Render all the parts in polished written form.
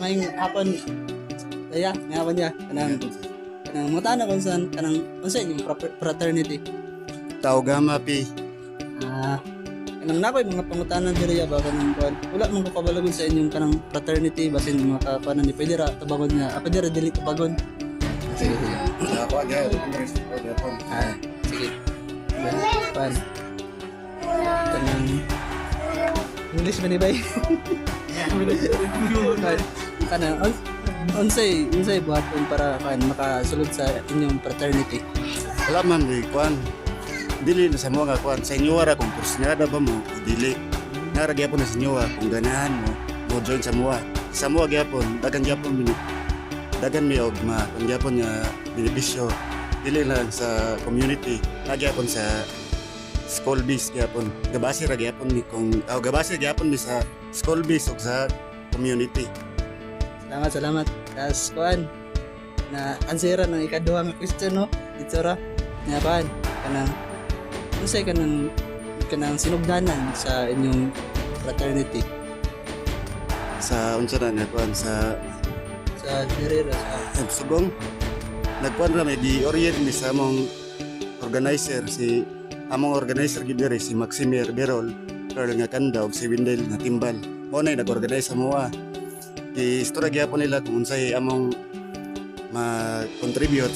may hapon kaya may hapon ya kanang mga tana kung saan kanang unsa yung fraternity. Tau Gamma pi. Kanang nakoy mga pangutanan diri ba kanang kuan wala man ko kabalagon sa inyong kanang fraternity basin mga kapanan ni pwede ra tabangon nga apa dira dili tabangon. Sige. Ako agad. Sige. Kuan. Kanang English ba ni bay? Kanang unsay buhaton para kan makasulod sa inyong fraternity. Wala man di kuan. Dili na sa mga kuan sa inyo ra kung kursinada ba mo o dili. Nara gyapon na sa inyo kung ganahan mo join sa mua. Sa mua gyapon dagan gyapon dagan mi og kung gyapon nga benepisyo. Dili lang sa community, gyapon sa school base gyapon. Gabase ra gyapon mi kung gabase gyapon mi sa school base ug sa community. Salamat. Tas kuan na answera ng ikaduha nga question no. Dito ra. Nga kuan kanang unsay kanang sinugdanan sa inyong fraternity Sa unsa na nga kuan sa diri ra sa sugong nagkuan ra may di-orient mi sa among organizer among organizer gid diri si Maximir Berol Pearl nga kanda ug si Windel nga timbal. Mo nay nag-organize sa mua. Istorya gyapon nila kung unsay among ma-contribute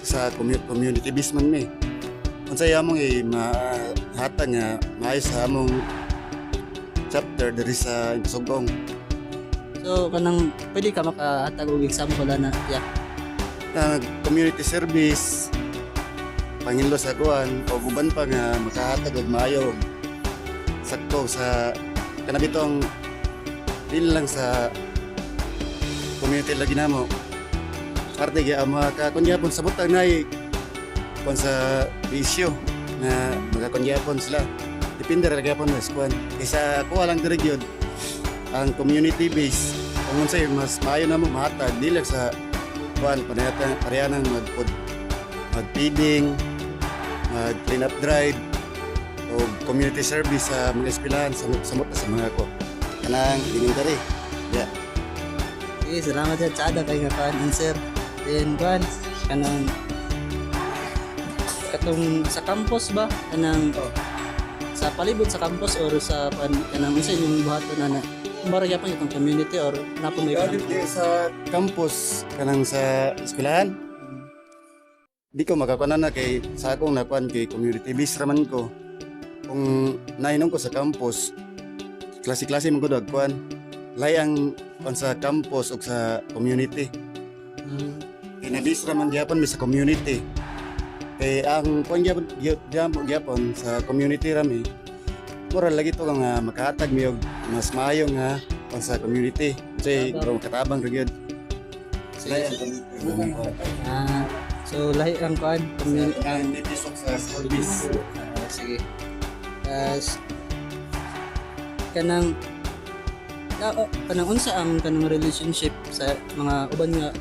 sa community based man mi. Unsay among mahatag nga maayos sa among chapter diri sa Sugong. so kanang pwede ka makahatag og example na ya Community service panginlo sa kuan o uban pa nga makahatag og maayo sakto sa kanabitong dili lang sa community lagi namo parte gyud makakunyapon sa butang nay kon sa issue na makakunyapon sila depende ra gyapon sa kuan isa kuha lang diri gyud ang community base kung unsay mas maayo namo mahatag dili lang sa kuan pareha nang mag-feeding, mag-clean up drive o community service sa mga eskwelahan sa mga ko. Kanang ingin kari. Yeah. sige salamat ya tsada kay nga kuan answer then kuan kanang katong sa campus ba kanang sa palibot sa campus or sa kanang unsay inyong buhaton na mara gyapon itong community or napo may Ikaw dito sa campus kanang sa eskwelahan. Di ko makakuanan na kay sa akong nakuan kay community based raman ko. Kung nainom ko sa campus, klase-klase man ko dagkuan. Layang kuan sa campus ug sa community. Kinabis raman gyapon mi sa community. Kay ang kuan gyapon sa community rami. Mura lagi to nga makahatag mi og mas maayo nga kuan sa community. Kasi bro katabang ra gyud. So lahi ang kuan community Community sa service. sige tas kanang unsa ang kanang relationship sa mga uban nga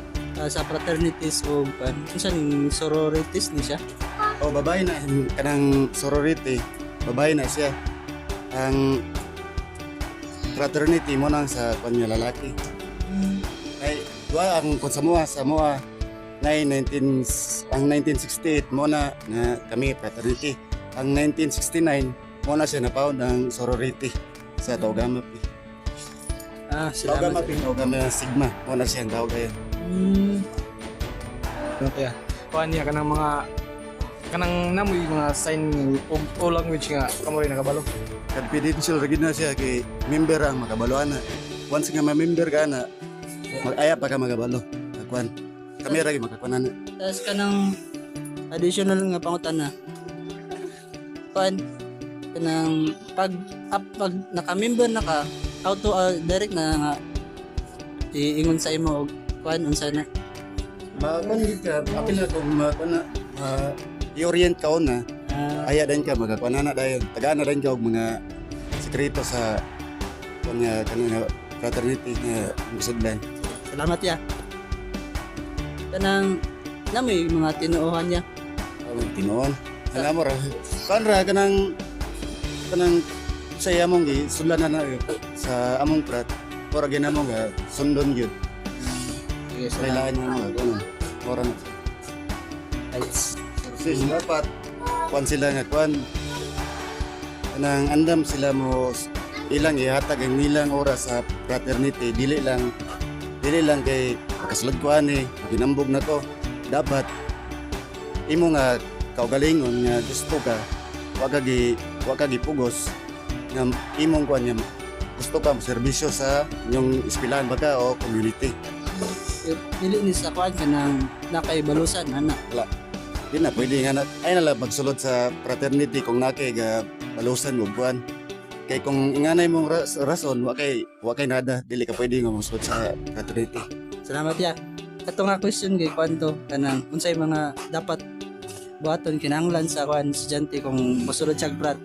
sa fraternities o kan unsa ning sororities ni siya O babae na kanang sorority, babae na siya. Ang fraternity mo nang sa kanya lalaki. Ay, duwa ang kun sa mua na ang 1968 mo na kami fraternity. Ang 1969 mo na siya na-found ang sorority sa Tau Gamma Pi. Tau Gamma Pi, Tau Gamma Sigma mo na siya ang tawag ngayon. Okay. Kuan niya kanang namoy mga sign o language nga kamo rin nakabalo. Confidential ra gid na siya kay member ang makabaloan na. Once nga ma-member ka na, mag-aya pa ka magabalo. Kuan. Kami ra gyud makakuanan na. Tas kanang additional nga pangutana kuan kanang pag naka-member na ka auto direct na nga iingon sa imo og kuan unsa na Kuan gid ka, apil na kung i-orient ka na. Aya din ka magakuan na dayon. Tagaan na din ka og mga sekreto sa kunya kanang fraternity nga musudlan. salamat ya kanang namoy mga tinuohan niya Ang tinuon. Alam mo ra. Kuan ra kanang sa among gi sudlanan na sa among prat. Pura ginamo nga sundon gyud. Sige, Kailangan mo nga kuno. Pura na. Rights. Sis dapat kuan sila nga kuan. Nang andam sila mo ilang ihatag ang ilang oras sa fraternity, dili lang kay kasulod ko ani ginambog na to. Dapat imo nga kaugalingon nga gusto ka wa ka gipugos nga imong kuan nga gusto ka mo serbisyo sa inyong eskwelahan baka o community. Dili ni sa kuan ka nang nakaibalusan ana. Di na pwede nga ay na lang magsulod sa fraternity kung nakay ga balusan mo buwan. Kay kung inganay mong rason wa kay nada dili ka pwede nga magsulod sa fraternity. Salamat ya. Kato nga question kay kwanto kanang unsay mga dapat buhaton kinahanglan sa kuan estudyante kung mosulod siya brat.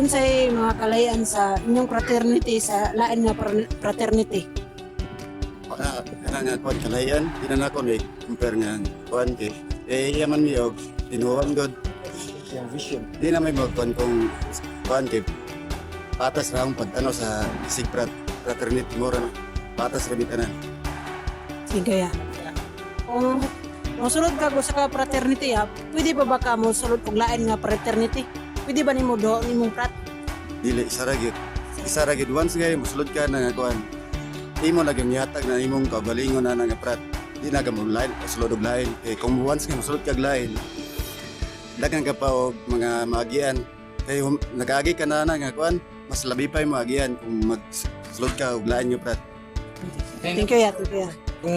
Unsay mga kalayan sa inyong fraternity sa lain nga fraternity? Kana nga kuan kalayan di na nako ni compare nga kuan kay yaman mi og tinuwang god yung vision. Di na may magkuan kung kuan kay patas ra ang pagtanaw sa fraternity mo ra patas ra bitanan. Sige ya. Kung mosulod ka ko sa fraternity ha, pwede pa ba ka mosulod og lain nga fraternity? Pwede ba nimo do nimong frat? Dili isa ra gyud once nga mosulod ka na nga kuan imo na gyatag na imong kaugalingon na nga prat di na ka mo lain sulod og lain kay kung once nga mosulod kag lain daghan ka pa og mga maagian kay nagaagi ka na nga kuan mas labi pa yung maagian kung magsulod ka og lain nga prat. Thank you ya, thank you ya. Kung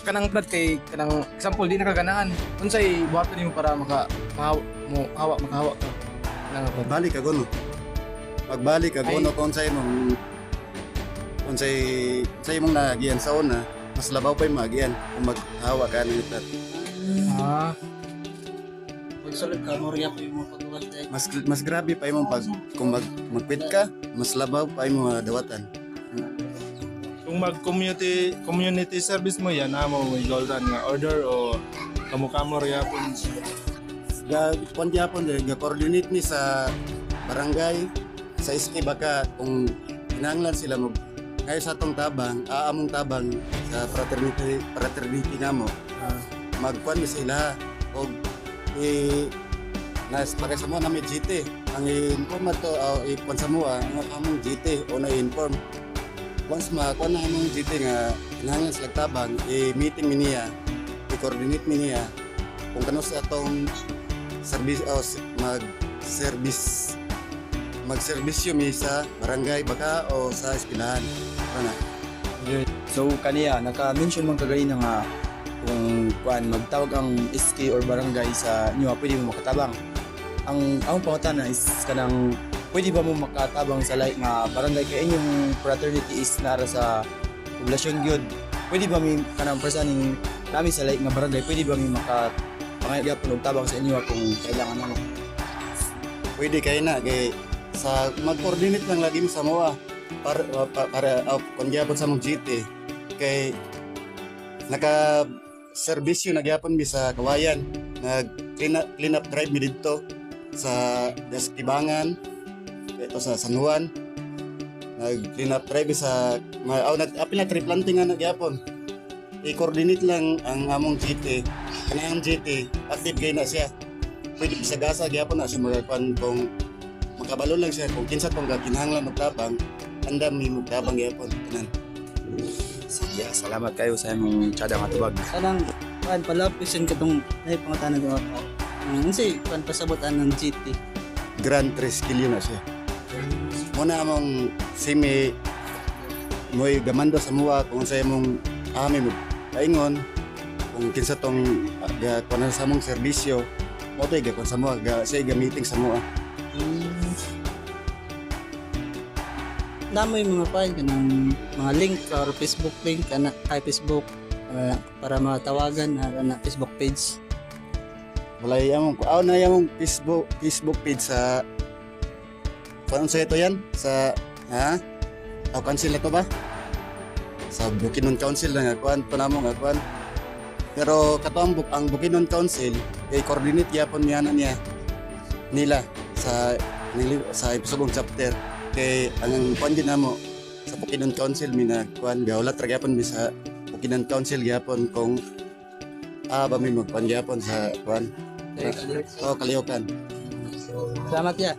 kanang plat kay kanang example di nakaganaan unsay buhaton nimo para makahawa ka nang plat. Magbalik ka gono kung sa imong imong naagian sa una mas labaw pa yung maagian kung maghawa ka ng prat. Ah, Mosulod ka mo riya po yung mga pagbukas dahil. Mas grabe pa imong kung magpit ka mas labaw pa imong dawatan. Kung mag-community service mo yan, mo may golden nga order o kamukha mo yapon. Kuan gyapon ga coordinate ni sa barangay sa iski baka kung kinahanglan sila mo ngayon sa atong tabang aamong tabang sa fraternity namo magkuan ni sila og nas para sa mo na may GT ang inform to ikuan sa mo ang among GT o na inform once makuan na among GT nga kinahanglan sila tabang meeting mi niya i-coordinate mi niya kung kano sa atong service o mag-serbisyo mi sa barangay baka o sa eskwelahan. Ano? So kaniya naka-mention man kagayon nga kung kuan magtawag ang SK or barangay sa inyo pwede mo makatabang. Ang pangutana is kanang pwede ba mo makatabang sa like nga barangay kay inyong fraternity is nara sa poblasyon gyud. Pwede ba mi kanang personing nami sa like nga barangay pwede ba mi pangayagapon og tabang sa inyo kung kailangan mo. Pwede kayo na kay sa mag-coordinate lang lagi mo sa MOA para kung gyapon sa mong GT kay naka serbisyo nagyapon mi sa Kawayan nag clean up drive mi dito sa Tibangan ito sa San Juan nag clean up drive sa apil na tree planting nga nagyapon i-coordinate lang ang among GT kanang GT active kay na siya pwede bisagasa gyapon na siya magkuan kung makabalo lang siya kung kinsa tong kinahanglan magtabang andam mi magtabang gyapon tanan. Sige, salamat kayo sa imong tiyada nga tubag. Kanang kuan palapisin ka tong ay pangutana ko ako. Unsay kuan pasabotan ng GT. Grand 3 kilo na siya. Muna among simi mo'y gamando sa mua kung sa imong mo paingon kung kinsa tong kuan sa among serbisyo mo to'y gakon sa mua sa meeting sa mua. Namoy mga kuan kanang mga link or Facebook link kana kay Facebook para matawagan na Facebook page. Wala yamong na yamong Facebook page sa paano sa ito yan? Sa council na to ba? Sa Bukidnon Council na nga kuan pa namo nga kuan. Pero kato ang Bukidnon Council kay coordinate yapon niya nila sa sa episodong chapter kay ang kuan din namo sa Bukidnon Council mi nagkuan gawlat ra gyapon mi sa Bukidnon Council gyapon kung ba mi magkuan gyapon sa kuan. Oh, Kaliokan. Salamat ya.